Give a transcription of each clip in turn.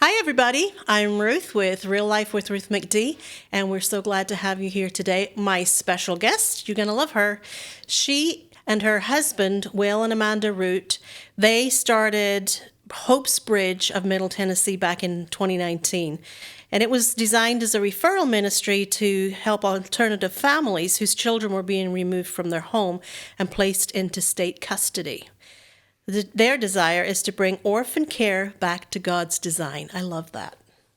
Hi, everybody. I'm Ruth with Real Life with Ruth McD, and we're so glad to have you here today. My special guest, you're going to love her. She and her husband, Will and Amanda Root, they started Hope's Bridge of Middle Tennessee back in 2019. And it was designed as a referral ministry to help alternative families whose children were being removed from their home and placed into state custody. Their desire is to bring orphan care back to God's design. I love that.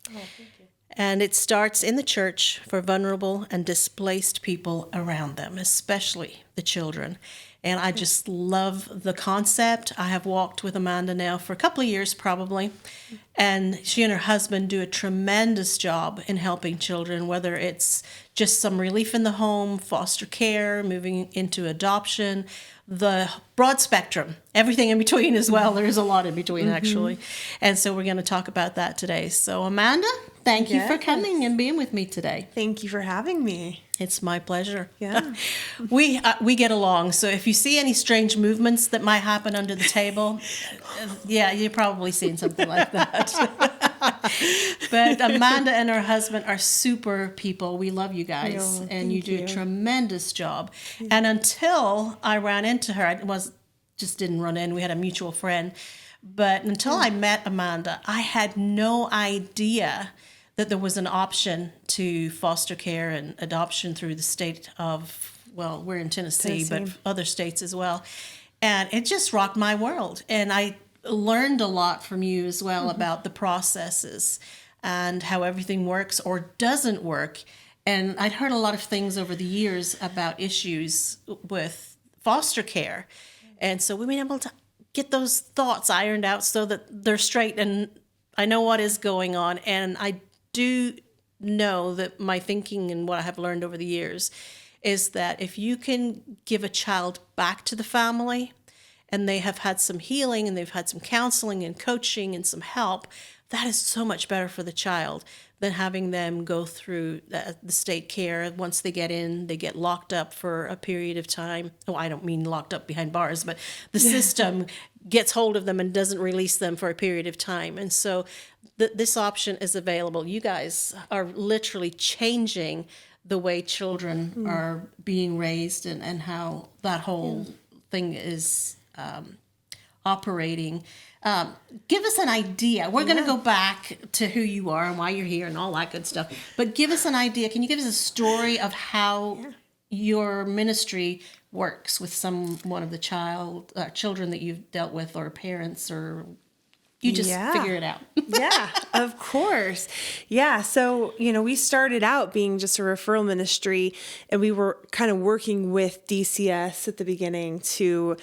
Oh, thank you. And it starts in the church for vulnerable and displaced people around them, especially the children. And I just love the concept. I have walked with Amanda now for a couple of years probably, and she and her husband do a tremendous job in helping children, whether it's just some relief in the home, foster care, moving into adoption, the broad spectrum, everything in between as well. There's a lot in between, actually. And so we're going to talk about that today. So Amanda, thank you for coming and being with me today. Thank you for having me. It's my pleasure. Yeah. We get along. So if you see any strange movements that might happen under the table, yeah, you're probably seeing something like that. But Amanda and her husband are super people. We love you guys, Oh, and you thank do a you. tremendous job. And until I ran into her, just didn't run in. We had a mutual friend, but until I met Amanda, I had no idea that there was an option to foster care and adoption through the state of, well, we're in Tennessee, but other states as well. And it just rocked my world. And I learned a lot from you as well about the processes and how everything works or doesn't work. And I'd heard a lot of things over the years about issues with foster care. And so we've been able to get those thoughts ironed out so that they're straight and I know what is going on. And I do know that my thinking and what I have learned over the years is that if you can give a child back to the family and they have had some healing and they've had some counseling and coaching and some help, that is so much better for the child than having them go through the state care. Once they get in, they get locked up for a period of time. Oh, I don't mean locked up behind bars, but the system gets hold of them and doesn't release them for a period of time. And so this option is available. You guys are literally changing the way children are being raised and how that whole thing is operating. Give us an idea. We're going to go back to who you are and why you're here and all that good stuff. But give us an idea. Can you give us a story of how your ministry works with one of the children that you've dealt with, or parents, or you just figure it out? Yeah, of course. Yeah. So, we started out being just a referral ministry, and we were kind of working with DCS at the beginning to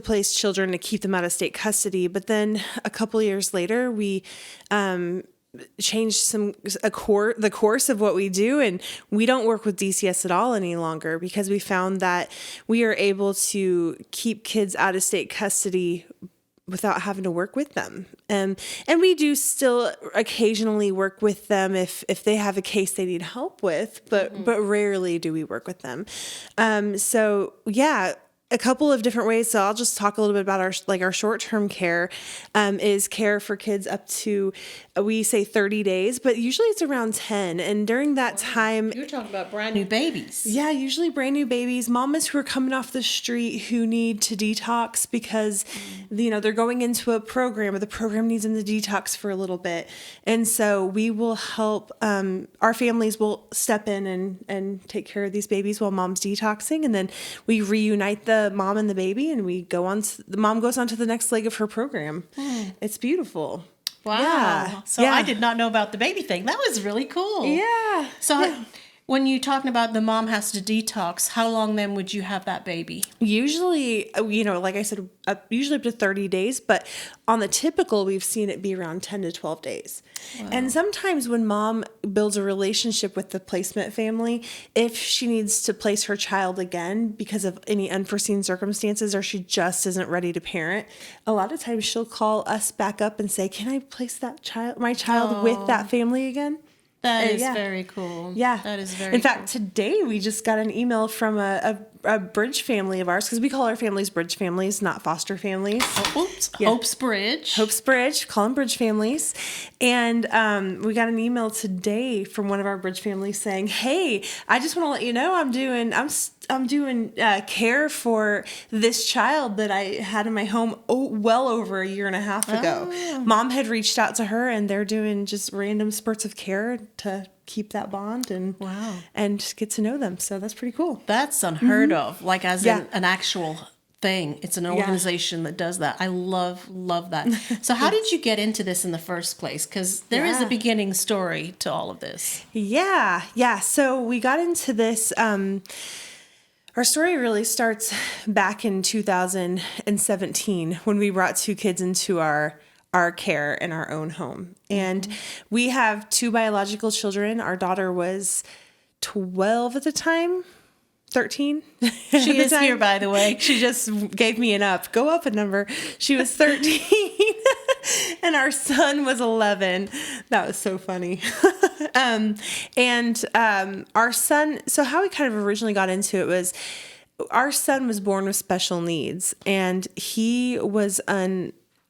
place children to keep them out of state custody. But then a couple of years later, we changed the course of what we do, and we don't work with DCS at all any longer because we found that we are able to keep kids out of state custody without having to work with them. And we do still occasionally work with them if they have a case they need help with, but rarely do we work with them. So yeah, a couple of different ways. So I'll just talk a little bit about our short-term care is care for kids up to, we say 30 days, but usually it's around 10. And during that time, You're talking about brand new babies. yeah, usually brand new babies, mamas who are coming off the street who need to detox because, they're going into a program or the program needs them to detox for a little bit. And so we will help, our families will step in and take care of these babies while mom's detoxing. And then we reunite the mom and the baby, and the mom goes on to the next leg of her program. It's beautiful. Wow. Yeah. So I did not know about the baby thing. That was really cool. Yeah. So when you're talking about the mom has to detox, how long then would you have that baby? Usually, like I said, usually up to 30 days, but on the typical, we've seen it be around 10 to 12 days. Wow. And sometimes when mom builds a relationship with the placement family, if she needs to place her child again because of any unforeseen circumstances, or she just isn't ready to parent, a lot of times she'll call us back up and say, can I place my child with that family again? That is yeah. very cool. Yeah. That is very In fact, today we just got an email from a bridge family of ours, because we call our families bridge families, not foster families. cool. Oops. Yeah. Hope's Bridge. Hope's Bridge, call them bridge families. And we got an email today from one of our bridge families saying, "Hey, I just want to let you know I'm doing care for this child that I had in my home well over a year and a half ago. Mom had reached out to her, and they're doing just random spurts of care to keep that bond and and get to know them. So that's pretty cool. That's unheard of. Like as Yeah. an actual thing. It's an organization that does that. I love that. So how did you get into this in the first place? Because there is a beginning story to all of this. Yeah. So we got into this. Our story really starts back in 2017 when we brought two kids into our care in our own home. And we have two biological children. Our daughter was 12 at the time. 13. She is here, by the way. She just gave me go up a number. She was 13 and our son was 11. That was so funny. Our son, so how we kind of originally got into it was our son was born with special needs, and he was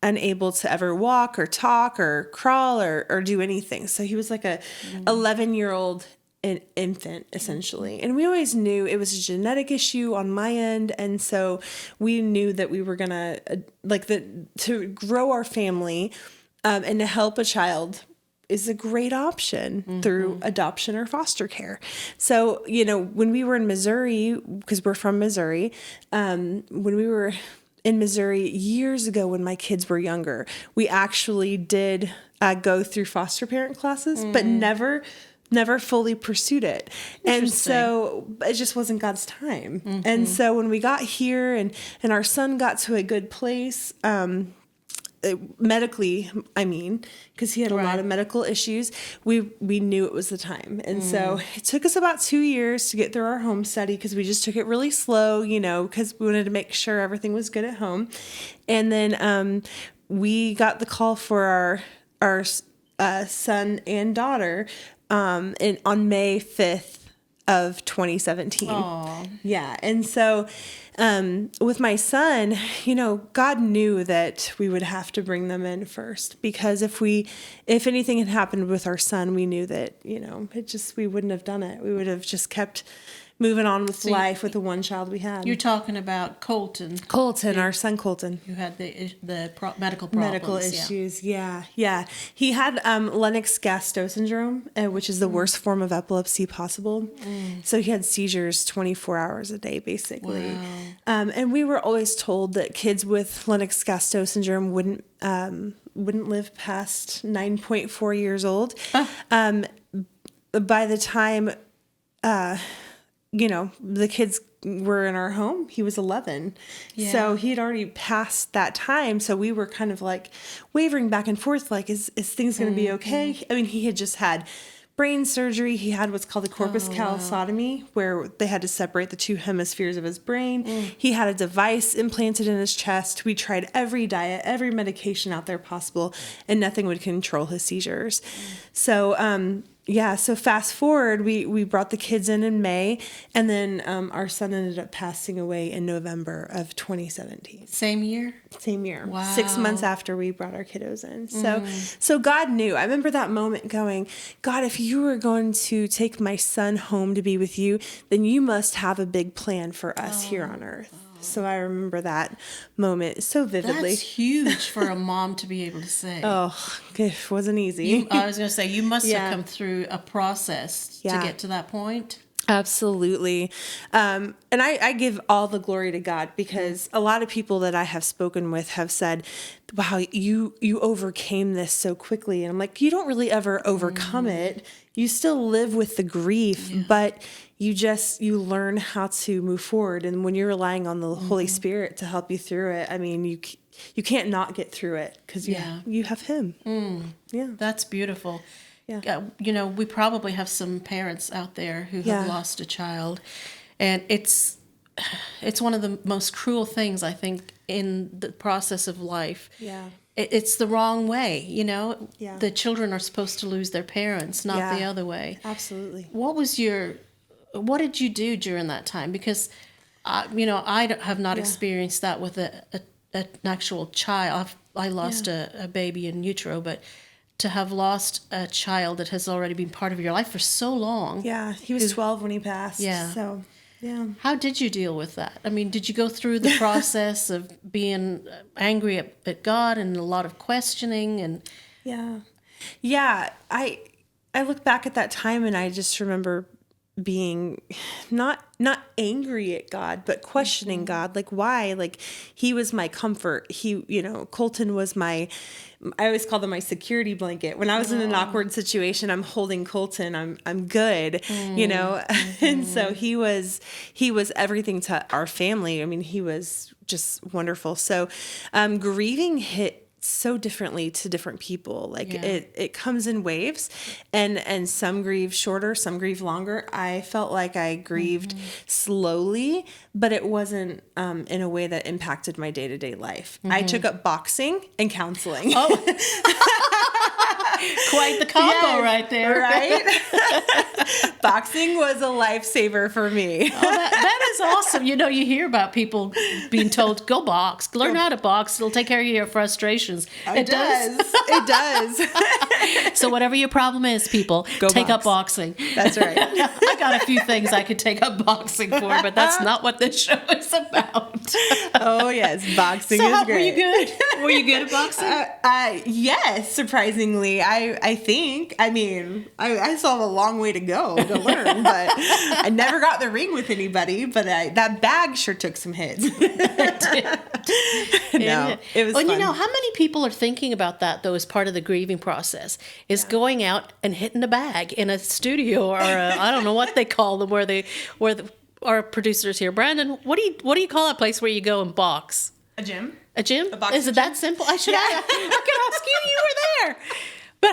unable to ever walk or talk or crawl or do anything. So he was like a 11-year-old an infant, essentially. And we always knew it was a genetic issue on my end. And so we knew that we were going to, to grow our family and to help a child is a great option through adoption or foster care. So, when we were in Missouri, because we're from Missouri, when we were in Missouri years ago when my kids were younger, we actually did go through foster parent classes, but never fully pursued it. And so it just wasn't God's time. And so when we got here and our son got to a good place, medically, because he had a lot of medical issues, we knew it was the time. And so it took us about 2 years to get through our home study, because we just took it really slow, because we wanted to make sure everything was good at home. And then we got the call for our son and daughter on May 5th of 2017. Aww. Yeah. And so with my son, God knew that we would have to bring them in first, because if anything had happened with our son, we knew that, we wouldn't have done it. We would have just kept moving on with life with the one child we had. You're talking about Colton. Our son Colton. Who had the medical problems. Medical issues, yeah. He had Lennox-Gastaut syndrome, which is the worst form of epilepsy possible. So he had seizures 24 hours a day, basically. Wow. And we were always told that kids with Lennox-Gastaut syndrome wouldn't live past 9.4 years old. By the time the kids were in our home, he was 11. Yeah. So he had already passed that time. So we were kind of like wavering back and forth, like, is things going to be okay? He had just had brain surgery. He had what's called a corpus callosotomy, where they had to separate the two hemispheres of his brain. He had a device implanted in his chest. We tried every diet, every medication out there possible, and nothing would control his seizures. So, so fast forward, we brought the kids in May, and then our son ended up passing away in November of 2017. Same year? Same year. Wow. 6 months after we brought our kiddos in. So God knew. I remember that moment going, God, if you were going to take my son home to be with you, then you must have a big plan for us here on earth. So I remember that moment so vividly. That's huge for a mom to be able to say. Oh, it wasn't easy. I was going to say, you must have come through a process to get to that point. Absolutely. And I give all the glory to God, because a lot of people that I have spoken with have said, wow, you overcame this so quickly. And I'm like, you don't really ever overcome it. You still live with the grief, but you learn how to move forward. And when you're relying on the Holy Spirit to help you through it, you can't not get through it, because you have Him. Yeah. That's beautiful. Yeah. We probably have some parents out there who have lost a child, and it's one of the most cruel things, I think, in the process of life. Yeah. it's the wrong way, you know? Yeah. The children are supposed to lose their parents, not the Yeah. other way. Absolutely. What did you do during that time? Because, have not experienced that with an actual child. I lost a baby in utero, but to have lost a child that has already been part of your life for so long. Yeah. He was 12 when he passed. Yeah. So, yeah. How did you deal with that? I mean, did you go through the process of being angry at God and a lot of questioning and... Yeah. Yeah. I look back at that time and I just remember being not angry at God, but questioning God. Like, why? Like, he was my comfort. Colton was I always called him my security blanket. When I was in an awkward situation, I'm holding Colton. I'm good, and so he was everything to our family. I mean, he was just wonderful. So, grieving hit so differently to different people. Like it comes in waves, and some grieve shorter, some grieve longer. I felt like I grieved slowly, but it wasn't in a way that impacted my day-to-day life. I took up boxing and counseling. Quite the combo right there. Right? Boxing was a lifesaver for me. That is awesome. You hear about people being told, go box, learn how to box. It'll take care of your frustrations. It does. It does. So whatever your problem is, people, take up boxing. That's right. I got a few things I could take up boxing for, but that's not what this show is about. Oh, yes. Boxing is great. Were you good? Were you good at boxing? Yes, surprisingly. I think. I mean, I still have a long way to go to learn, but I never got in the ring with anybody, but that bag sure took some hits. No, it was fun. How many people are thinking about that, though, as part of the grieving process, is going out and hitting a bag in a studio or I don't know what they call them, our producers here. Brandon, what do you call that place where you go and box? A gym? A gym? A boxing Is it gym? that simple? I could ask you were there. But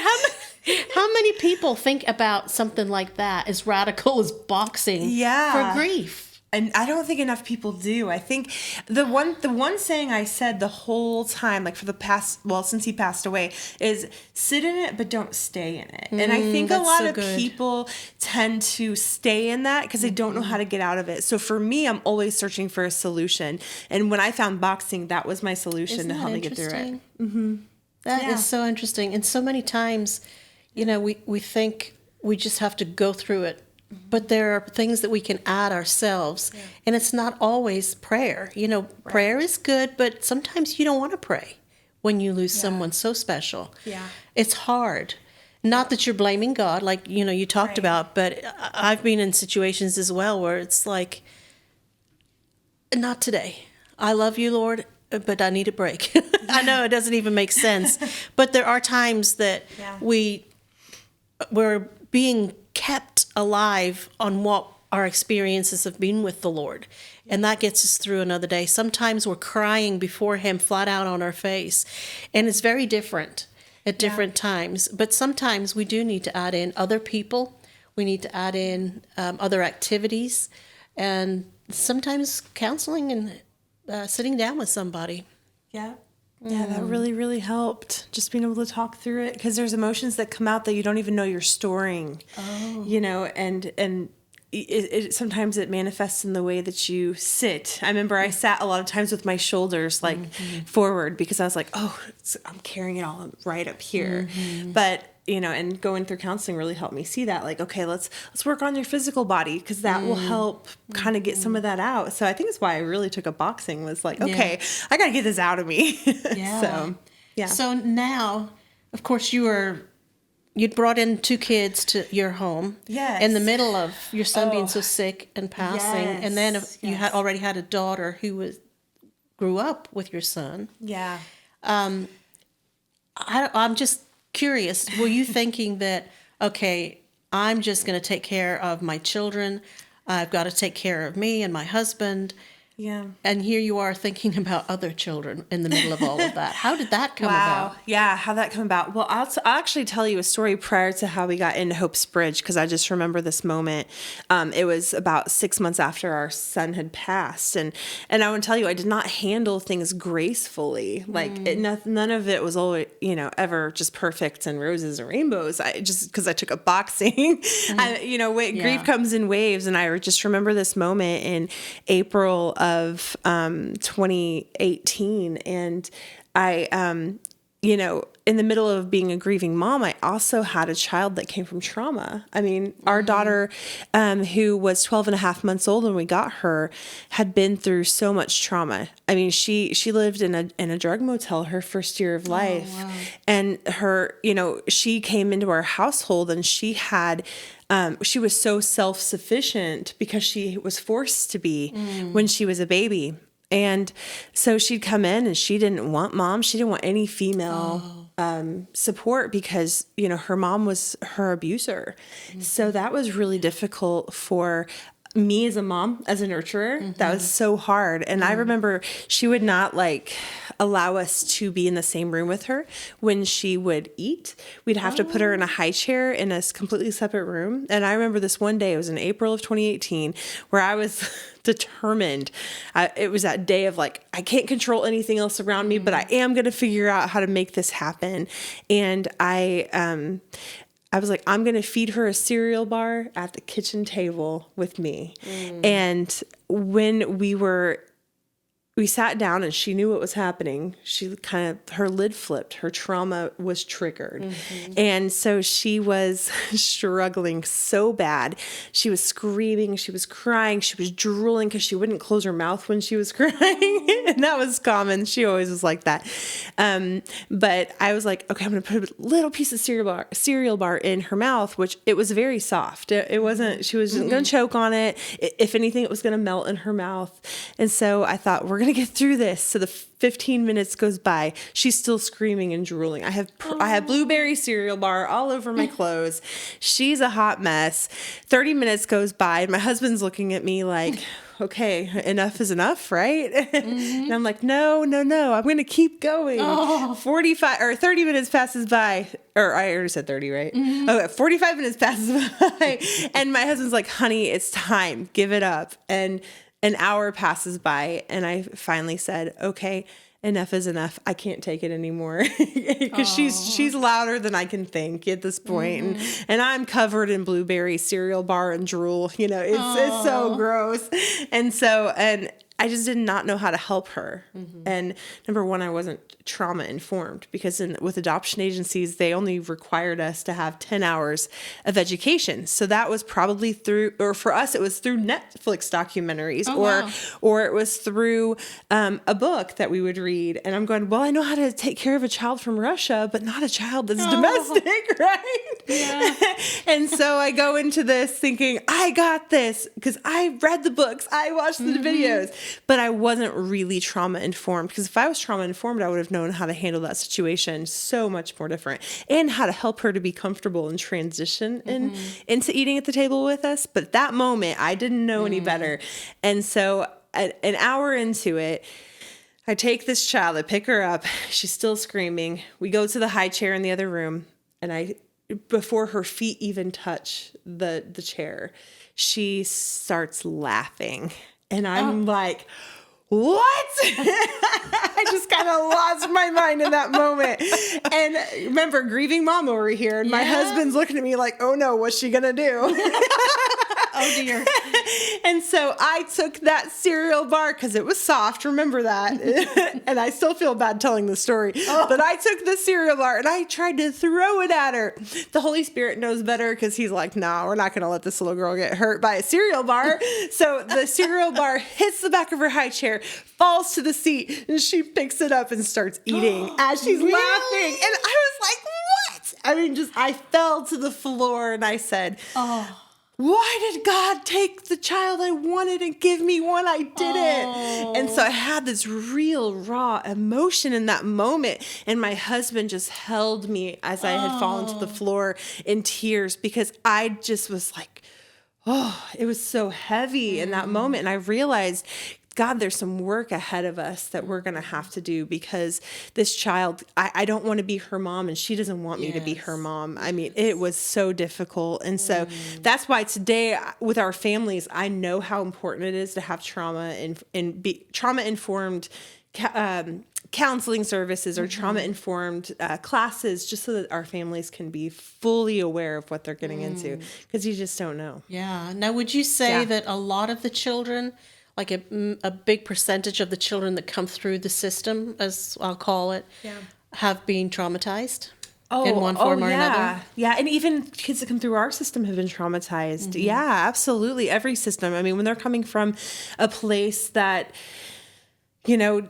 how many people think about something like that as radical as boxing for grief? And I don't think enough people do. I think the one saying I said the whole time, like for the past, since he passed away, is sit in it, but don't stay in it. And I think a lot of people tend to stay in that because they don't know how to get out of it. So for me, I'm always searching for a solution. And when I found boxing, that was my solution to help me get through it. Mm-hmm. That is so interesting. And so many times, we think we just have to go through it. But there are things that we can add ourselves. Yeah. And it's not always prayer. Prayer is good, but sometimes you don't want to pray when you lose someone so special. Yeah. It's hard. Not that you're blaming God, like, you talked about, but I've been in situations as well where it's like, not today. I love you, Lord, but I need a break. I know it doesn't even make sense. But there are times that we're being kept alive on what our experiences have been with the Lord. And that gets us through another day. Sometimes we're crying before Him flat out on our face. And it's very different at different times. But sometimes we do need to add in other people. We need to add in other activities. And sometimes counseling and sitting down with somebody. Yeah. Yeah, that really, really helped. Just being able to talk through it, because there's emotions that come out that you don't even know you're storing. Oh. And sometimes it manifests in the way that you sit. I remember I sat a lot of times with my shoulders forward because I was like, I'm carrying it all right up here. Mm-hmm. But and going through counseling really helped me see that. Like, okay, let's work on your physical body because that will help kind of get some of that out. So I think that's why I really took up boxing, was like, okay, I got to get this out of me. Yeah. So now, of course, you'd brought in 2 kids to your home. Yes. In the middle of your son being so sick and passing. Yes. And then you had already had a daughter who grew up with your son. Yeah. I'm just curious, were you thinking that, okay, I'm just going to take care of my children, I've got to take care of me and my husband, Yeah. And here you are thinking about other children in the middle of all of that. How did that come about? Yeah. How'd that come about? Well, I'll actually tell you a story prior to how we got into Hope's Bridge, because I just remember this moment. It was about 6 months after our son had passed. And I want to tell you, I did not handle things gracefully. Like none of it was always, ever just perfect and roses and rainbows. I just, because I took up boxing, grief comes in waves. And I just remember this moment in April of 2018, and I in the middle of being a grieving mom, I also had a child that came from trauma. I mean, our daughter, who was 12 and a half months old when we got her, had been through so much trauma. I mean, she lived in a drug motel her first year of life. Oh, wow. And her, she came into our household, and she was so self-sufficient because she was forced to be when she was a baby. And so she'd come in and she didn't want mom. She didn't want any female support because, her mom was her abuser. Mm-hmm. So that was really difficult for me as a mom, as a nurturer. Mm-hmm. That was so hard. And I remember she would not allow us to be in the same room with her when she would eat. We'd have to put her in a high chair in a completely separate room. And I remember this one day, it was in April of 2018, where I was determined. It was that day of I can't control anything else around me, but I am going to figure out how to make this happen. And I was like, I'm going to feed her a cereal bar at the kitchen table with me. And when we sat down and she knew what was happening, her lid flipped, her trauma was triggered. Mm-hmm. And so she was struggling so bad. She was screaming, she was crying, she was drooling because she wouldn't close her mouth when she was crying. And that was common. She always was like that. But I was like, okay, I'm going to put a little piece of cereal bar in her mouth, which it was very soft. It wasn't, she was going to choke on it. If anything, it was going to melt in her mouth. And so I thought, we're going to get through this. So the 15 minutes goes by. She's still screaming and drooling. I have blueberry cereal bar all over my clothes. She's a hot mess. 30 minutes goes by and my husband's looking at me like, okay, enough is enough, right? Mm-hmm. And I'm like, no, I'm going to keep going. 30 minutes passes by, or I already said 30, right? Mm-hmm. Okay, 45 minutes passes by and my husband's like, honey, it's time. Give it up. And an hour passes by and I finally said, okay, enough is enough. I can't take it anymore because she's louder than I can think at this point. And I'm covered in blueberry cereal bar and drool. It's so gross. And I just did not know how to help her. Mm-hmm. And number one, I wasn't trauma informed because with adoption agencies, they only required us to have 10 hours of education. So that was probably for us, it was through Netflix documentaries or it was through a book that we would read. And I'm going, well, I know how to take care of a child from Russia, but not a child that's domestic, right? Yeah. And so I go into this thinking, I got this because I read the books, I watched the videos. But I wasn't really trauma informed because if I was trauma informed, I would have known how to handle that situation so much more different and how to help her to be comfortable and transition into eating at the table with us. But that moment, I didn't know any better. And so an hour into it, I take this child, I pick her up. She's still screaming. We go to the high chair in the other room and before her feet even touch the chair, she starts laughing. And I'm like, what? I just kind of lost my mind in that moment. And remember, grieving mom over here. And my husband's looking at me like, oh no, what's she going to do? Oh dear. And so I took that cereal bar because it was soft. Remember that. And I still feel bad telling the story. But I took the cereal bar and I tried to throw it at her. The Holy Spirit knows better because he's like, no, we're not going to let this little girl get hurt by a cereal bar. So the cereal bar hits the back of her high chair, falls to the seat, and she picks it up and starts eating as she's laughing. And I was like, what? I mean, I fell to the floor and I said, why did God take the child I wanted and give me one I didn't? And so I had this real raw emotion in that moment. And my husband just held me as I had fallen to the floor in tears because I just was like, it was so heavy in that moment. And I realized God, there's some work ahead of us that we're going to have to do, because this child, I don't want to be her mom and she doesn't want me to be her mom. I mean, it was so difficult. And so that's why today with our families, I know how important it is to have trauma informed counseling services or trauma informed classes, just so that our families can be fully aware of what they're getting into, because you just don't know. Yeah. Now, would you say that a lot of the children, like a big percentage of the children that come through the system, as I'll call it, have been traumatized in one form or another? Yeah, and even kids that come through our system have been traumatized. Yeah, absolutely. Every system. I mean, when they're coming from a place that, you know,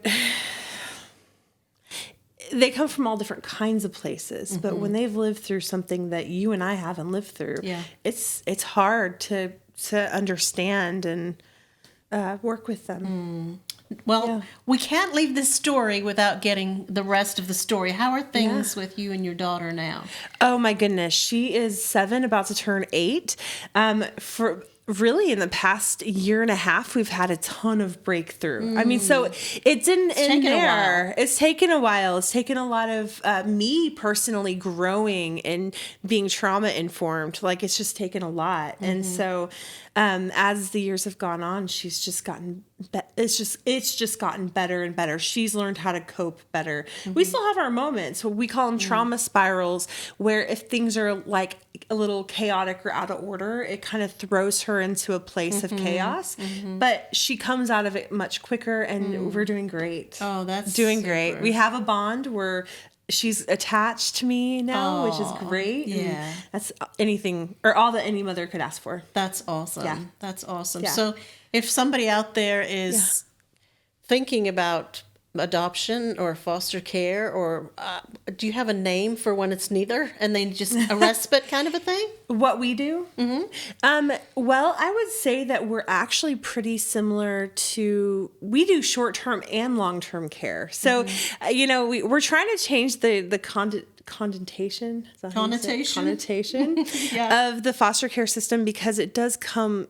they come from all different kinds of places, but when they've lived through something that you and I haven't lived through, it's hard to understand and work with them. Well, we can't leave this story without getting the rest of the story. How are things with you and your daughter now? Oh my goodness. She is 7, about to turn 8. For really in the past year and a half, we've had a ton of breakthrough. I mean, so it didn't end there. It's taken a while. It's taken a lot of me personally growing and being trauma informed. Like, it's just taken a lot. And so as the years have gone on, she's just gotten it's just gotten better and better. She's learned how to cope better. We still have our moments. We call them trauma spirals, where if things are like a little chaotic or out of order, it kind of throws her into a place of chaos. But she comes out of it much quicker, and we're doing great. Oh, that's doing super. great. We have a bond where she's attached to me now, which is great. Yeah. And that's anything or all that any mother could ask for. That's awesome. Yeah. That's awesome. Yeah. So if somebody out there is thinking about adoption or foster care, or do you have a name for when it's neither and they just a respite kind of a thing? What we do? Well, I would say that we're actually pretty similar to, we do short-term and long-term care. So, you know, we're trying to change the connotation of the foster care system, because it does come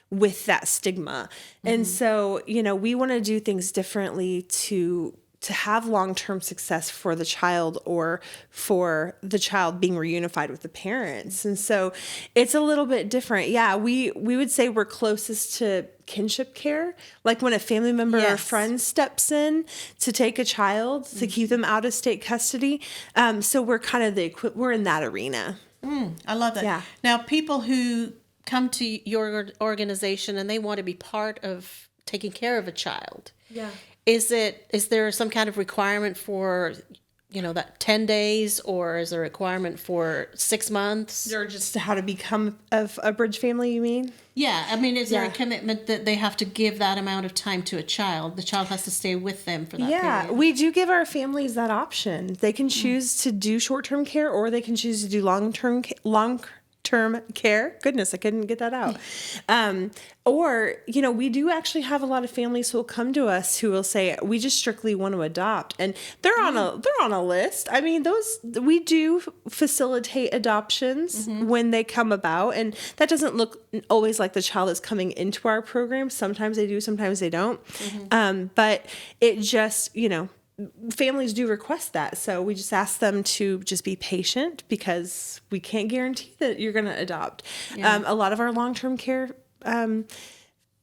with that stigma. And so, you know, we want to do things differently to have long-term success for the child, or for the child being reunified with the parents. And so it's a little bit different. Yeah, we would say we're closest to kinship care, like when a family member or friend steps in to take a child to keep them out of state custody. So we're kind of we're in that arena. I love that. Yeah. Now, people who come to your organization and they want to be part of taking care of a child. Yeah. Is there some kind of requirement for, you know, that 10 days, or is there a requirement for 6 months? Or just how to become a bridge family, you mean? Yeah. I mean, is there a commitment that they have to give that amount of time to a child? The child has to stay with them for that period? We do give our families that option. They can choose to do short-term care, or they can choose to do long-term care. Goodness, I couldn't get that out. Or, you know, we do actually have a lot of families who will come to us who will say, we just strictly want to adopt. And they're on a list. I mean, we do facilitate adoptions when they come about. And that doesn't look always like the child is coming into our program. Sometimes they do, sometimes they don't. But it just, you know, families do request that. So we just ask them to just be patient, because we can't guarantee that you're going to adopt. A lot of our long-term care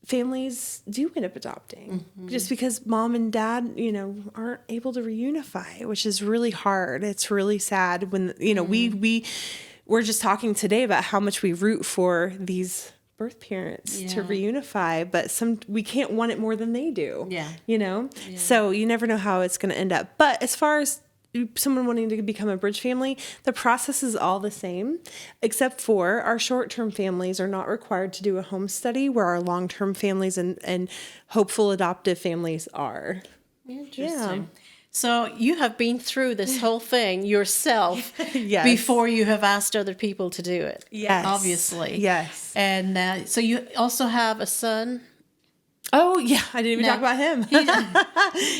families do end up adopting just because mom and dad, you know, aren't able to reunify, which is really hard. It's really sad when, you know, we're just talking today about how much we root for these birth parents to reunify, but we can't want it more than they do. You know? So you never know how it's going to end up. But as far as someone wanting to become a bridge family, the process is all the same, except for our short-term families are not required to do a home study, where our long-term families and hopeful adoptive families are. Interesting. So you have been through this whole thing yourself Yes. before you have asked other people to do it. Yes. Obviously. Yes. And so you also have a son? Oh, yeah. I didn't even talk about him.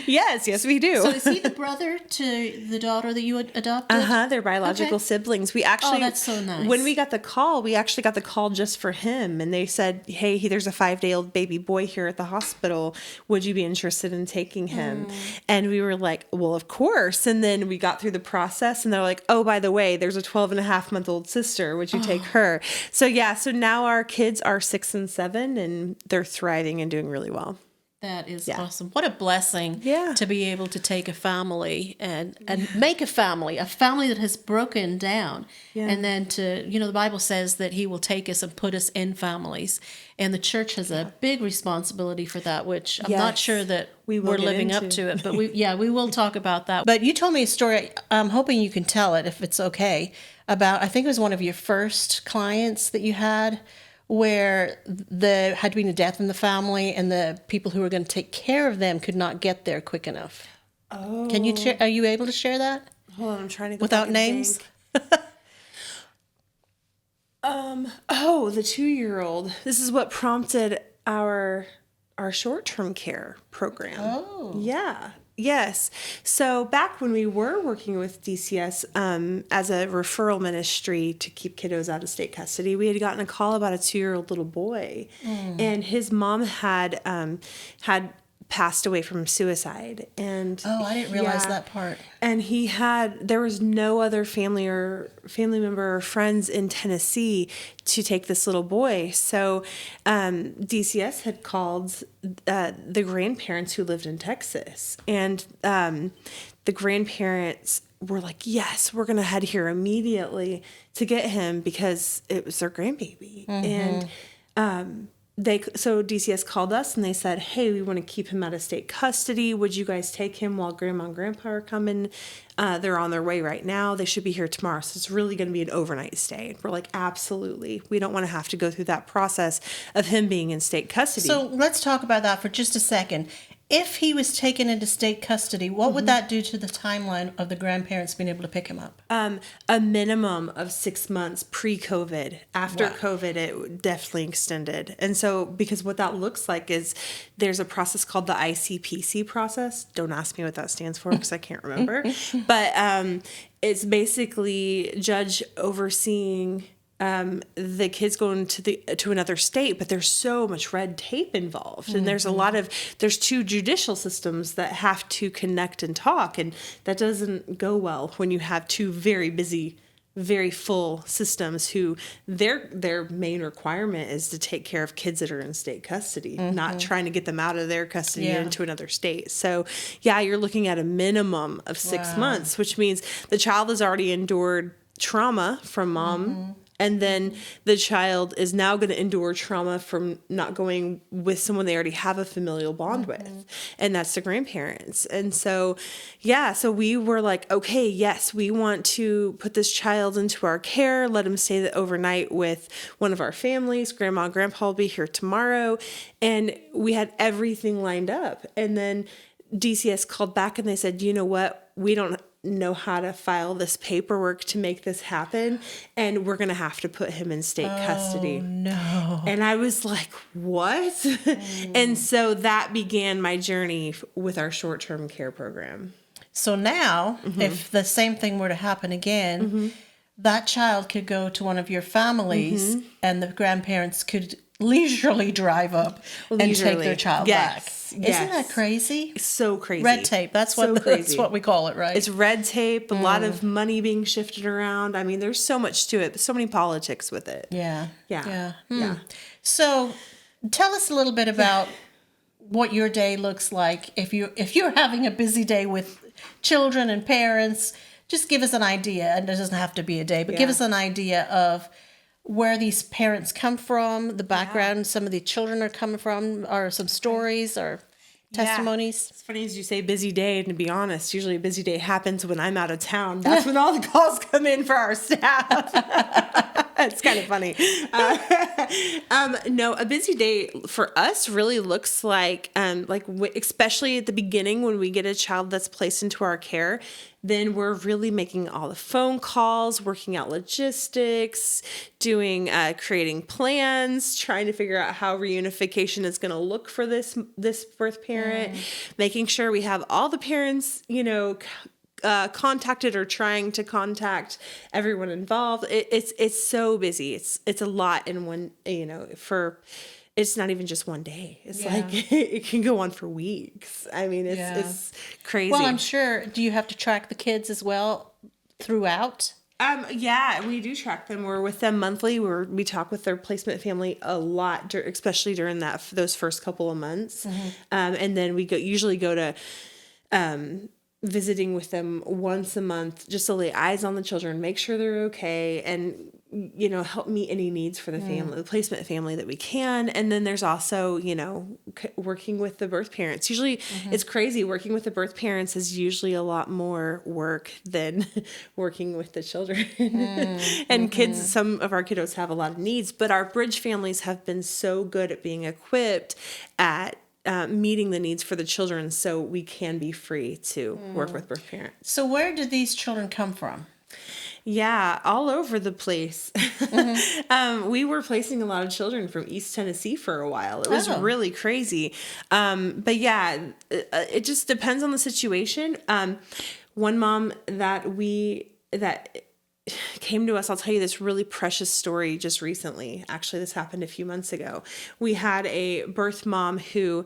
Yes, we do. So is he the brother to the daughter that you adopted? They're biological Okay. siblings. We actually, that's so nice. When we got the call, we actually got the call just for him. And they said, hey, there's a 5-day-old baby boy here at the hospital. Would you be interested in taking him? And we were like, well, of course. And then we got through the process and they're like, oh, by the way, there's a 12-and-a-half-month-old sister. Would you take her? So yeah, so now our kids are 6 and 7 and they're thriving and doing really well. That is awesome. What a blessing Yeah. to be able to take a family and make a family that has broken down. Yeah. And then the Bible says that he will take us and put us in families. And the church has a big responsibility for that, which I'm not Yes. sure that We will we're get living up into. to it. But we will talk about that. But you told me a story. I'm hoping you can tell it if it's okay, about, I think it was one of your first clients that you had, where there had been a death in the family and the people who were going to take care of them could not get there quick enough. Oh. Can you are you able to share that Hold on, I'm trying to go without back and names? think. The 2-year-old. This is what prompted our short-term care program. Oh. Yeah. Yes. So back when we were working with DCS as a referral ministry to keep kiddos out of state custody, we had gotten a call about a 2-year-old little boy, and his mom had passed away from suicide. And Oh, I didn't realize yeah. that part. And there was no other family member or friends in Tennessee to take this little boy. So DCS had called the grandparents who lived in Texas. And the grandparents were like, yes, we're going to head here immediately to get him because it was their grandbaby. And so DCS called us and they said, hey, we want to keep him out of state custody. Would you guys take him while grandma and grandpa are coming? They're on their way right now. They should be here tomorrow. So it's really going to be an overnight stay. We're like, absolutely. We don't want to have to go through that process of him being in state custody. So let's talk about that for just a second. If he was taken into state custody, what would that do to the timeline of the grandparents being able to pick him up? A minimum of 6 months pre-COVID. After Wow. COVID, it definitely extended. And so, because what that looks like is there's a process called the ICPC process. Don't ask me what that stands for because I can't remember. But it's basically judge overseeing the kids going to another state, but there's so much red tape involved, and there's there's 2 judicial systems that have to connect and talk, and that doesn't go well when you have 2 very busy, very full systems who their main requirement is to take care of kids that are in state custody, not trying to get them out of their custody Yeah. into another state. So yeah, you're looking at a minimum of 6 months, which means the child has already endured trauma from mom. And then the child is now going to endure trauma from not going with someone they already have a familial bond with. And that's the grandparents. And so, yeah, so we were like, okay, yes, we want to put this child into our care, let him stay overnight with one of our families. Grandma and grandpa will be here tomorrow. And we had everything lined up. And then DCS called back and they said, you know what? We don't know how to file this paperwork to make this happen, and we're gonna have to put him in state custody. No. And I was like, what? And so that began my journey with our short-term care program. So now, if the same thing were to happen again, that child could go to one of your families and the grandparents could leisurely drive up and take Leisurely. their child Yes, back. yes. Isn't that crazy? So crazy. Red tape. That's So what crazy. that's what we call it, right? It's red tape, a lot of money being shifted around. I mean, there's so much to it, so many politics with it. yeah. Yeah. Yeah. So tell us a little bit about what your day looks like if you're having a busy day with children and parents. Just give us an idea, and it doesn't have to be a day, but give us an idea of where these parents come from, the background some of the children are coming from, or some stories or testimonies. It's funny as you say busy day, and to be honest, usually a busy day happens when I'm out of town. That's when all the calls come in for our staff. It's kind of funny. No, a busy day for us really looks like especially at the beginning when we get a child that's placed into our care, then we're really making all the phone calls, working out logistics, doing creating plans, trying to figure out how reunification is going to look for this birth parent, making sure we have all the parents, contacted or trying to contact everyone involved. It's so busy. It's a lot in one, it's not even just one day. It's like it can go on for weeks. I mean, it's crazy. Well, I'm sure. Do you have to track the kids as well throughout? Yeah, we do track them. We're with them monthly. We talk with their placement family a lot, especially during those first couple of months. And then we usually go to visiting with them once a month just to lay eyes on the children, make sure they're okay, and help meet any needs for the family, the placement family that we can. And then there's also working with the birth parents. Usually it's crazy, working with the birth parents is usually a lot more work than working with the children. And kids, some of our kiddos have a lot of needs, but our bridge families have been so good at being equipped at meeting the needs for the children, so we can be free to work with birth parents. So where did these children come from? Yeah, all over the place. We were placing a lot of children from East Tennessee for a while. It was really crazy. But yeah, it just depends on the situation. One mom that came to us, I'll tell you this really precious story just recently. Actually, this happened a few months ago. We had a birth mom who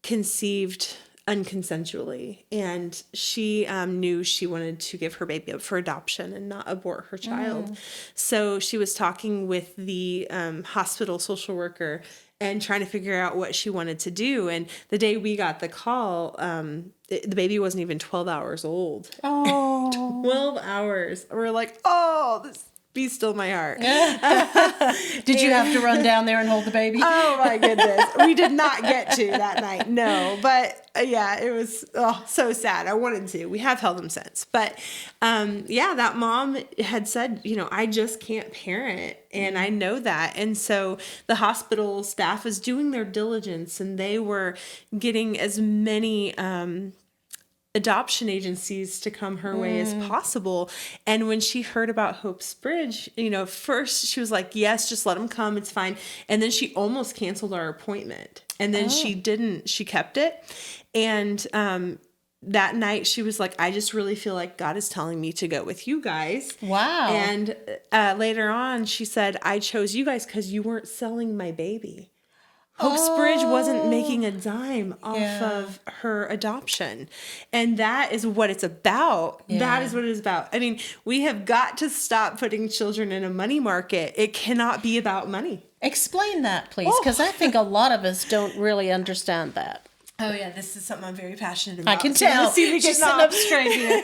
conceived unconsensually, and she knew she wanted to give her baby up for adoption and not abort her child. So she was talking with the hospital social worker and trying to figure out what she wanted to do. And the day we got the call, the baby wasn't even 12 hours old. Oh. 12 hours. We're like, this be still my heart. Did you have to run down there and hold the baby? Oh my goodness. We did not get to that night. No, but yeah, it was so sad. I wanted to. We have held them since. But that mom had said, I just can't parent. And I know that. And so the hospital staff was doing their diligence, and they were getting as many adoption agencies to come her way as possible. And when she heard about Hope's Bridge, first she was like, yes, just let them come. It's fine. And then she almost canceled our appointment. And then she didn't. She kept it. And that night she was like, I just really feel like God is telling me to go with you guys. Wow. And later on she said, I chose you guys because you weren't selling my baby. Hope's Bridge wasn't making a dime off of her adoption. And that is what it's about. Yeah. That is what it is about. I mean, we have got to stop putting children in a money market. It cannot be about money. Explain that, please, because I think a lot of us don't really understand that. Oh, yeah, this is something I'm very passionate about. I can tell. She's sitting up straight here.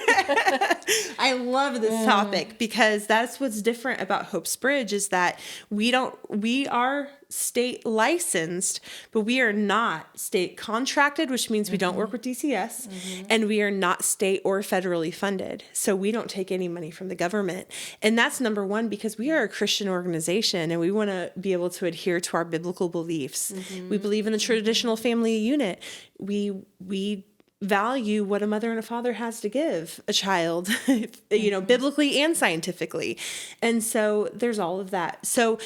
I love this topic because that's what's different about Hope's Bridge is that we are state licensed, but we are not state contracted, which means we don't work with DCS, and we are not state or federally funded. So we don't take any money from the government. And that's number one, because we are a Christian organization and we want to be able to adhere to our biblical beliefs. We believe in the traditional family unit. We value what a mother and a father has to give a child, biblically and scientifically. And so there's all of that. So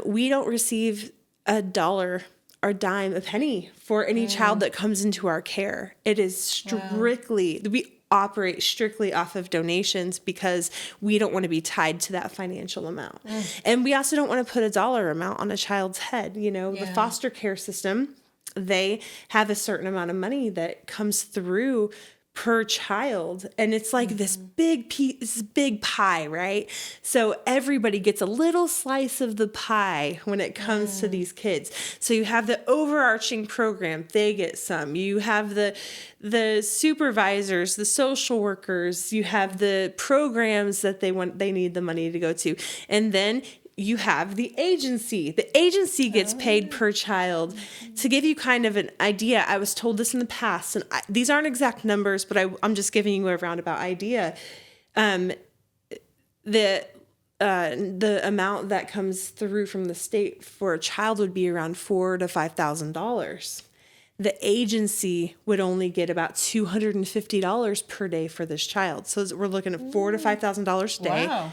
we don't receive a dollar or dime, a penny for any child that comes into our care. It is strictly, we operate strictly off of donations because we don't want to be tied to that financial amount. And we also don't want to put a dollar amount on a child's head. The foster care system, they have a certain amount of money that comes through per child. And it's like this big piece, this big pie, right? So everybody gets a little slice of the pie when it comes to these kids. So you have the overarching program, they get some. You have the supervisors, the social workers, you have the programs that they need the money to go to. And then you have the agency. The agency gets paid per child. To give you kind of an idea, I was told this in the past, and these aren't exact numbers, but I'm just giving you a roundabout idea. The the amount that comes through from the state for a child would be around $4,000 to $5,000. The agency would only get about $250 per day for this child. So we're looking at $4,000 to $5,000 a day. Wow.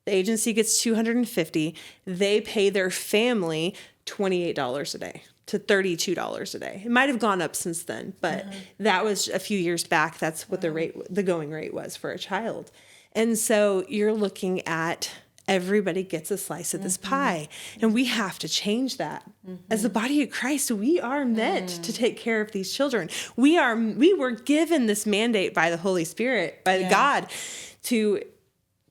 The agency gets $250. They pay their family $28 a day to $32 a day. It might have gone up since then, but that was a few years back. That's what the going rate was for a child. And so you're looking at everybody gets a slice of this pie, and we have to change that. As the body of Christ, we are meant to take care of these children. We were given this mandate by the Holy Spirit, by God, to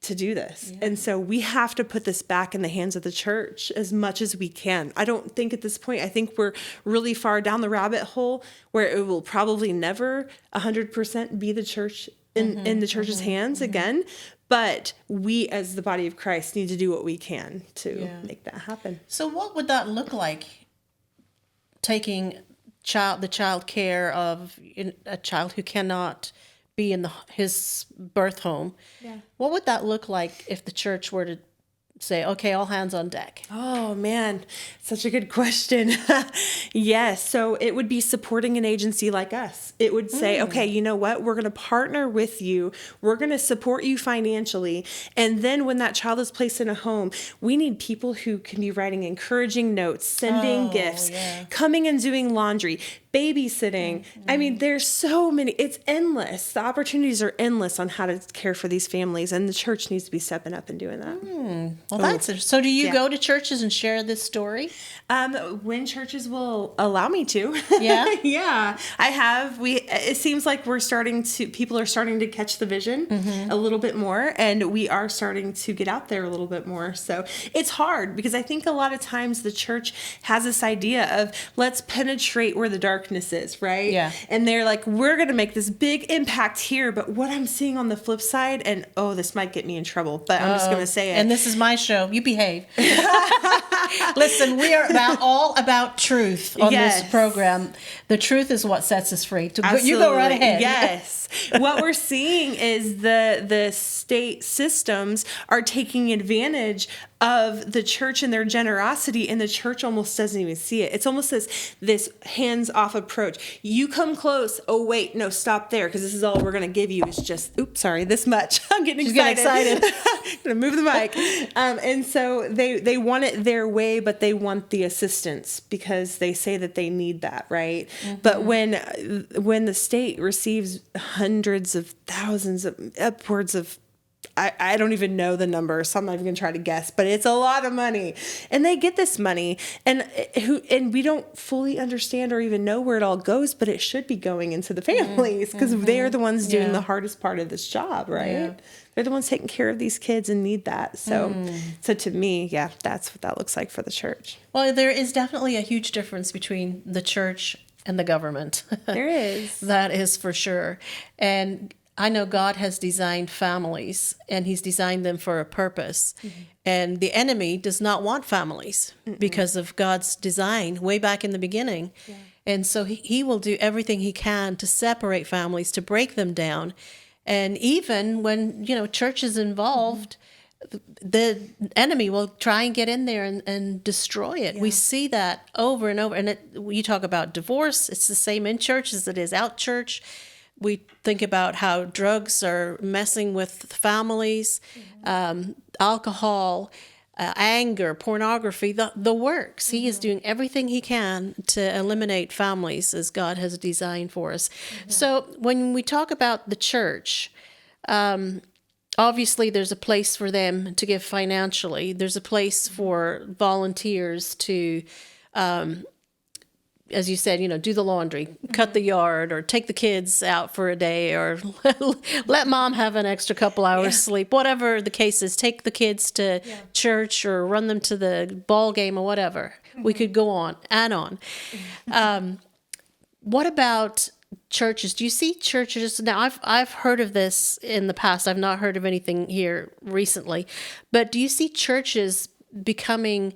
do this. Yeah. And so we have to put this back in the hands of the church as much as we can. I don't think at this point, I think we're really far down the rabbit hole where it will probably never 100% be the church in the church's hands again. But we as the body of Christ need to do what we can to make that happen. So what would that look like, taking the child care of a child who cannot be in his birth home? Yeah. What would that look like if the church were to say, okay, all hands on deck? Oh man, such a good question. Yes. So it would be supporting an agency like us. It would say, okay, you know what? We're going to partner with you. We're going to support you financially. And then when that child is placed in a home, we need people who can be writing encouraging notes, sending gifts, coming and doing laundry, babysitting. I mean, there's so many, it's endless. The opportunities are endless on how to care for these families, and the church needs to be stepping up and doing that. Well, that's so. Do you go to churches and share this story? When churches will allow me to. Yeah. Yeah. I have. It seems like people are starting to catch the vision a little bit more, and we are starting to get out there a little bit more. So it's hard because I think a lot of times the church has this idea of let's penetrate where the darkness is, right? Yeah. And they're like, we're going to make this big impact here, but what I'm seeing on the flip side, and this might get me in trouble, but I'm just going to say it. And this is my show. You behave. Listen, we are all about truth on this program. The truth is what sets us free. You go right ahead. Yes. What we're seeing is the state systems are taking advantage of the church and their generosity, and the church almost doesn't even see it. It's almost this hands-off approach. You come close. Oh, wait, no, stop there, because this is all we're going to give you is just, this much. I'm getting excited. I'm going to move the mic. And so they want it their way, but they want the assistance because they say that they need that, right? But when the state receives hundreds of thousands of upwards of, I don't even know the number, so I'm not even going to try to guess, but it's a lot of money. And they get this money, and we don't fully understand or even know where it all goes, but it should be going into the families because they're the ones doing the hardest part of this job, right? Yeah. They're the ones taking care of these kids and need that. So to me, that's what that looks like for the church. Well, there is definitely a huge difference between the church and the government. There is. That is for sure. And I know God has designed families, and he's designed them for a purpose. And the enemy does not want families because of God's design way back in the beginning. Yeah. And so he will do everything he can to separate families, to break them down. And even when, church is involved, the enemy will try and get in there and destroy it. Yeah. We see that over and over. And you talk about divorce, it's the same in church as it is out church. We think about how drugs are messing with families, alcohol, anger, pornography, the works. He is doing everything he can to eliminate families as God has designed for us. So when we talk about the church, obviously there's a place for them to give financially. There's a place for volunteers to as you said, do the laundry, cut the yard, or take the kids out for a day, or let mom have an extra couple hours sleep, whatever the case is. Take the kids to church or run them to the ball game or whatever. We could go on and on. What about churches? Do you see churches? Now, I've heard of this in the past. I've not heard of anything here recently. But do you see churches becoming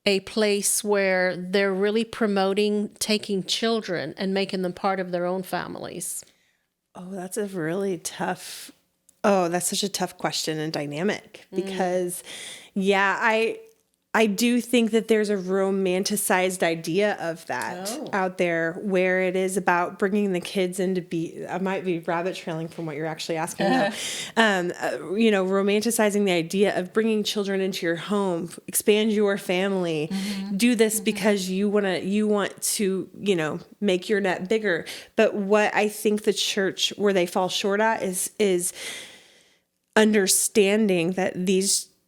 a place where they're really promoting taking children and making them part of their own families? Oh, that's a really tough Oh, that's such a tough question and dynamic because, yeah, I do think that there's a romanticized idea of that out there where it is about bringing the kids in to be, I might be rabbit trailing from what you're actually asking about. Romanticizing the idea of bringing children into your home, expand your family, do this because you want to, make your net bigger. But what I think the church, where they fall short at is understanding that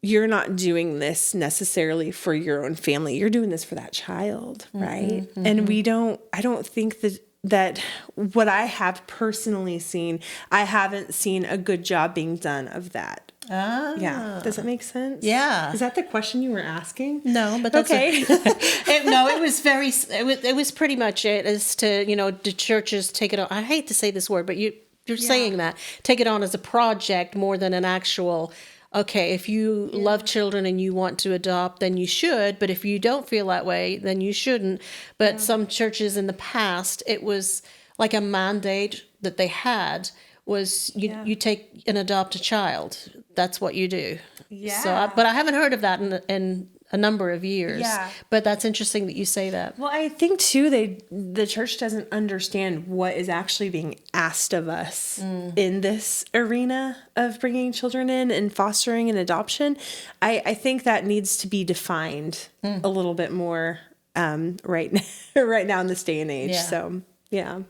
you're not doing this necessarily for your own family. You're doing this for that child, right? And I don't think that what I have personally seen, I haven't seen a good job being done of that. Yeah. Does that make sense? Yeah. Is that the question you were asking? No, but that's okay. It was pretty much it as to, the churches take it on. I hate to say this word, but you're saying that. Take it on as a project more than an actual, okay, if you love children and you want to adopt, then you should. But if you don't feel that way, then you shouldn't. But some churches in the past, it was like a mandate that they had was you take and adopt a child. That's what you do. Yeah. So, but I haven't heard of that in a number of years. Yeah. But that's interesting that you say that. Well, I think too, the church doesn't understand what is actually being asked of us in this arena of bringing children in and fostering and adoption. I think that needs to be defined a little bit more right now in this day and age. Yeah. So, yeah.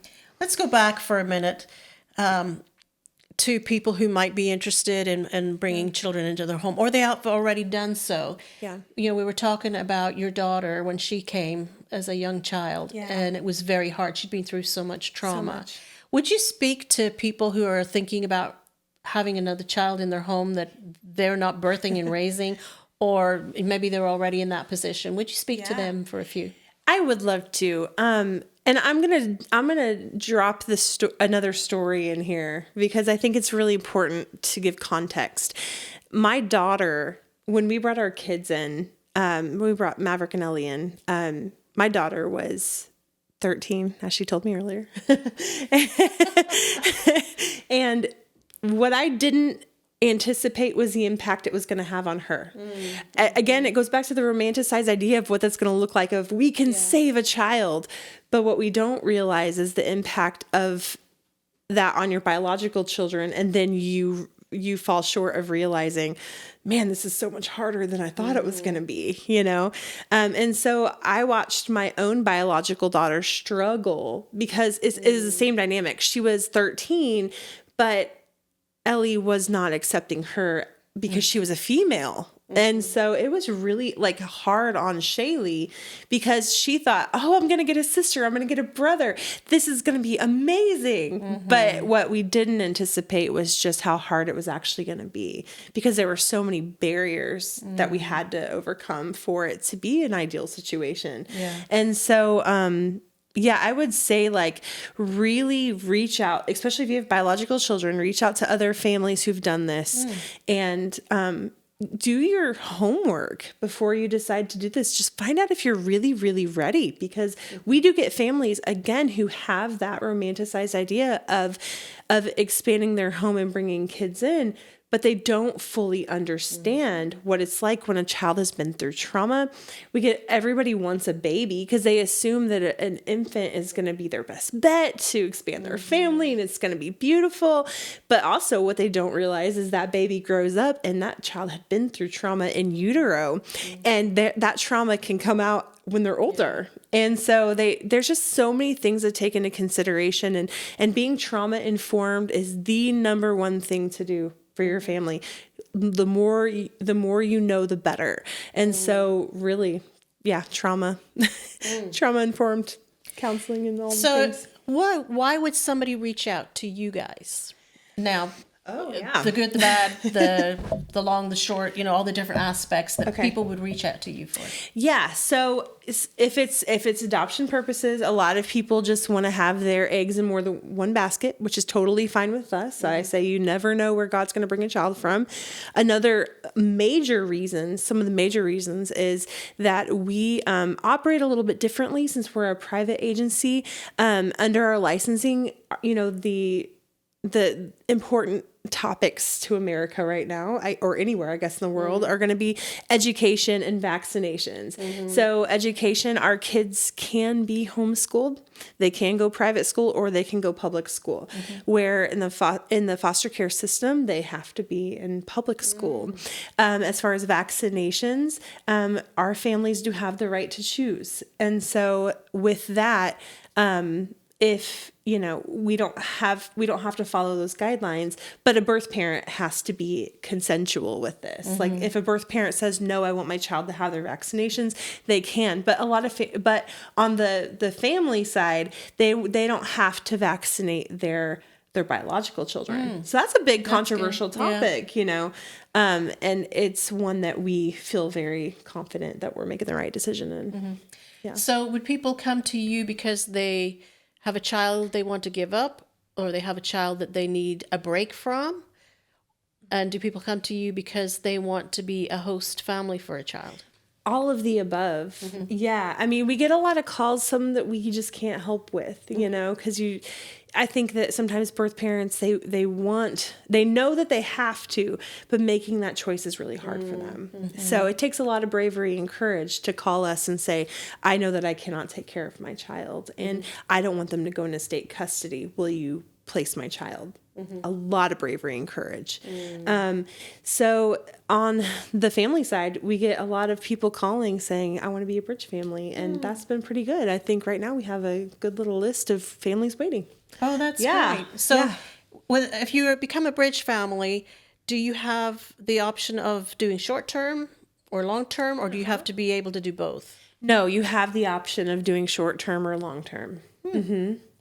Let's go back for a minute to people who might be interested in bringing children into their home, or they have already done so. Yeah. We were talking about your daughter when she came as a young child, and it was very hard. She'd been through so much trauma. Would you speak to people who are thinking about having another child in their home that they're not birthing and raising, or maybe they're already in that position? Would you speak to them for a few? I would love to. And I'm gonna drop another story in here because I think it's really important to give context. My daughter, when we brought our kids in, we brought Maverick and Ellie in. My daughter was 13, as she told me earlier, and what I didn't anticipate was the impact it was going to have on her. Again, it goes back to the romanticized idea of what that's going to look like if we can save a child. But what we don't realize is the impact of that on your biological children. And then you fall short of realizing, man, this is so much harder than I thought it was going to be, And so I watched my own biological daughter struggle because it is the same dynamic. She was 13, but Ellie was not accepting her because she was a female. And so it was really hard on Shaylee because she thought, oh, I'm going to get a sister. I'm going to get a brother. This is going to be amazing. But what we didn't anticipate was just how hard it was actually going to be because there were so many barriers that we had to overcome for it to be an ideal situation. Yeah. And so, I would say really reach out, especially if you have biological children, reach out to other families who've done this and do your homework before you decide to do this. Just find out if you're really, really ready because we do get families, again, who have that romanticized idea of expanding their home and bringing kids in, but they don't fully understand what it's like when a child has been through trauma. Everybody wants a baby because they assume that an infant is going to be their best bet to expand their family and it's going to be beautiful. But also what they don't realize is that baby grows up and that child had been through trauma in utero and that trauma can come when they're older. And so there's just so many things to take into consideration and being trauma informed is the number one thing to do for your family. The more you know, the better. And so really, trauma informed counseling and all the things. So why would somebody reach out to you guys? Now, the good, the bad, the long, the short, all the different aspects that people would reach out to you for. Yeah. So if it's adoption purposes, a lot of people just want to have their eggs in more than one basket, which is totally fine with us. Mm-hmm. I say you never know where God's going to bring a child from. Another major reason, some of the major reasons is that we operate a little bit differently since we're a private agency. Under our licensing, the important topics to America right now, or anywhere, I guess, in the world, are going to be education and vaccinations. So education, our kids can be homeschooled. They can go private school or they can go public school, where in the foster care system, they have to be in public school. As far as vaccinations, our families do have the right to choose. And so with that, if we don't have to follow those guidelines, but a birth parent has to be consensual with this. Like if a birth parent says, no, I want my child to have their vaccinations, they can. But but on the family side, they don't have to vaccinate their biological children. So that's a big controversial topic, and it's one that we feel very confident that we're making the right decision in. Yeah. So would people come to you because they have a child they want to give up, or they have a child that they need a break from? And do people come to you because they want to be a host family for a child? All of the above. Yeah. I mean, we get a lot of calls, some that we just can't help with, because I think that sometimes birth parents, they know that they have to, but making that choice is really hard for them. So it takes a lot of bravery and courage to call us and say, I know that I cannot take care of my child and I don't want them to go into state custody. Will you place my child? A lot of bravery and courage. So on the family side, we get a lot of people calling saying, I want to be a bridge family. And that's been pretty good. I think right now we have a good little list of families waiting. Oh, that's great. So if you become a bridge family, do you have the option of doing short-term or long-term, or do you have to be able to do both? No, you have the option of doing short-term or long-term.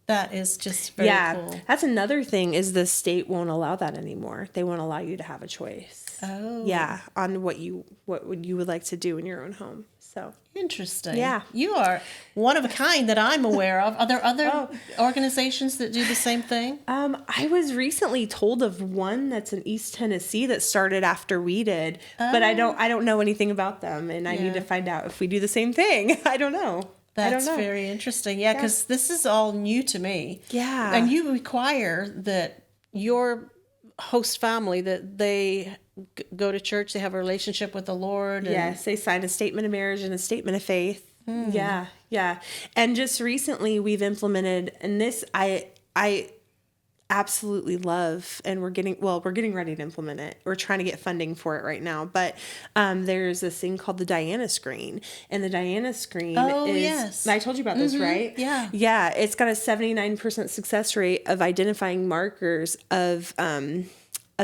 That is just very cool. That's another thing, is the state won't allow that anymore. They won't allow you to have a choice. Oh. Yeah, on what you would like to do in your own home. So interesting. Yeah. You are one of a kind that I'm aware of. Are there other organizations that do the same thing? I was recently told of one that's in East Tennessee that started after we did, but I don't know anything about them, and I need to find out if we do the same thing. I don't know. That's very interesting. Yeah, because this is all new to me. Yeah. And you require that your host family, that they go to church, they have a relationship with the Lord. And yes, they sign a statement of marriage and a statement of faith. Yeah, yeah. And just recently we've implemented, and this I absolutely love, and we're getting ready to implement it. We're trying to get funding for it right now, but there's this thing called the Diana Screen, and the Diana Screen is, I told you about this, right? Yeah, it's got a 79% success rate of identifying markers of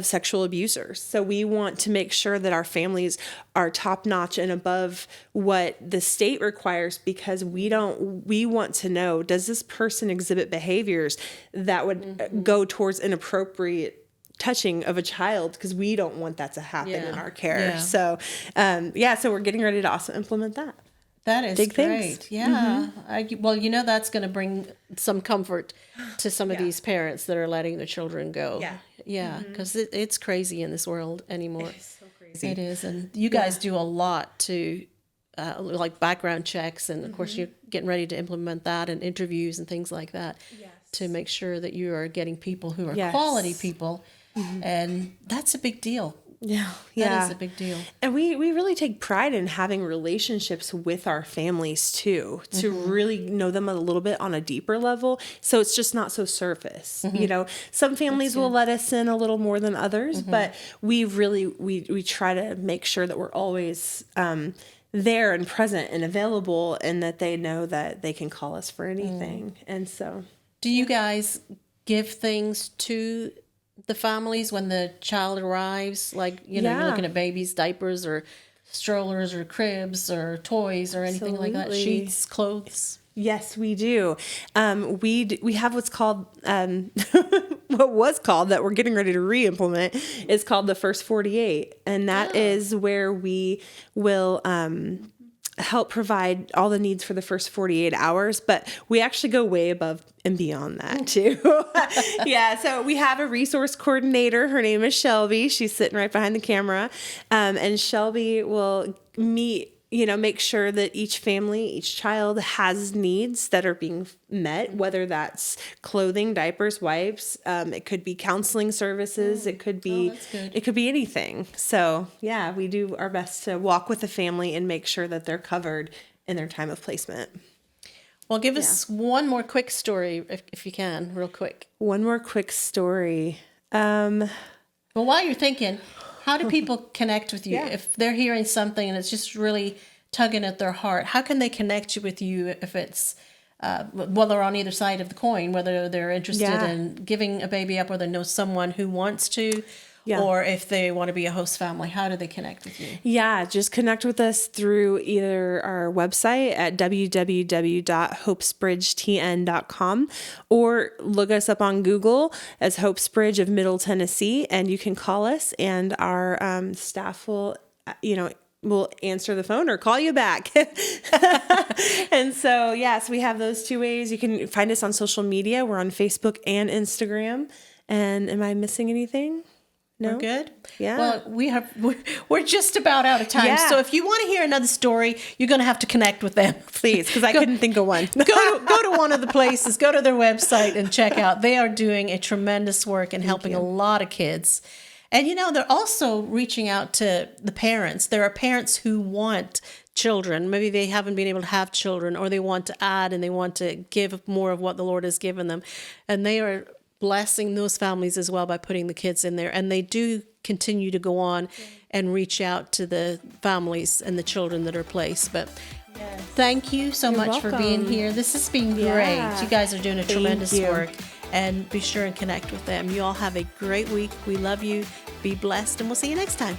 sexual abusers. So we want to make sure that our families are top notch and above what the state requires, because we want to know, does this person exhibit behaviors that would go towards inappropriate touching of a child, because we don't want that to happen in our care. So so we're getting ready to also implement that. That is big great. Things. Yeah. That's going to bring some comfort to some of these parents that are letting their children go. Yeah. Because it's crazy in this world anymore. It's so crazy. It is. And you guys do a lot to like background checks. And of course, you're getting ready to implement that, and interviews and things like that to make sure that you are getting people who are quality people. And that's a big deal. Yeah. That is a big deal. And we really take pride in having relationships with our families too, to really know them a little bit on a deeper level. So it's just not so surface. Some families will let us in a little more than others, but we try to make sure that we're always there and present and available, and that they know that they can call us for anything. And so, do you guys give things to the families when the child arrives? Like, you're looking at babies, diapers or strollers or cribs or toys or anything like that, sheets, clothes. Yes, we do. We have what's called, what was called, that we're getting ready to re-implement, is called the First 48. And that is where we will help provide all the needs for the first 48 hours, but we actually go way above and beyond that too. So we have a resource coordinator. Her name is Shelby. She's sitting right behind the camera. And Shelby will meet make sure that each family, each child has needs that are being met, whether that's clothing, diapers, wipes. It could be counseling services. It could be, that's good. it could be anything. So yeah, we do our best to walk with the family and make sure that they're covered in their time of placement. Well, give us one more quick story, if you can, real quick. One more quick story. Well, while you're thinking, how do people connect with you? Yeah. If they're hearing something and it's just really tugging at their heart, how can they connect with you if it's, well, they're on either side of the coin, whether they're interested Yeah. in giving a baby up or they know someone who wants to, Yeah. or if they want to be a host family, how do they connect with you? Yeah, just connect with us through either our website at www.hopesbridgetn.com or look us up on Google as Hopesbridge of Middle Tennessee, and you can call us and our staff will, will answer the phone or call you back. And so, yes, we have those two ways. You can find us on social media. We're on Facebook and Instagram. And am I missing anything? No? We're good? Yeah. Well, we're just about out of time. Yeah. So if you want to hear another story, you're going to have to connect with them. Please, because I couldn't think of one. go to one of the places, go to their website and check out. They are doing a tremendous work and helping a lot of kids. And they're also reaching out to the parents. There are parents who want children. Maybe they haven't been able to have children, or they want to add and they want to give more of what the Lord has given them. And they are blessing those families as well by putting the kids in there. And they do continue to go on and reach out to the families and the children that are placed. But thank you so much for being welcome. here. This has been great. Yeah. You guys are doing a tremendous you. work. And be sure and connect with them. You all have a great week. We love you. Be blessed, and we'll see you next time.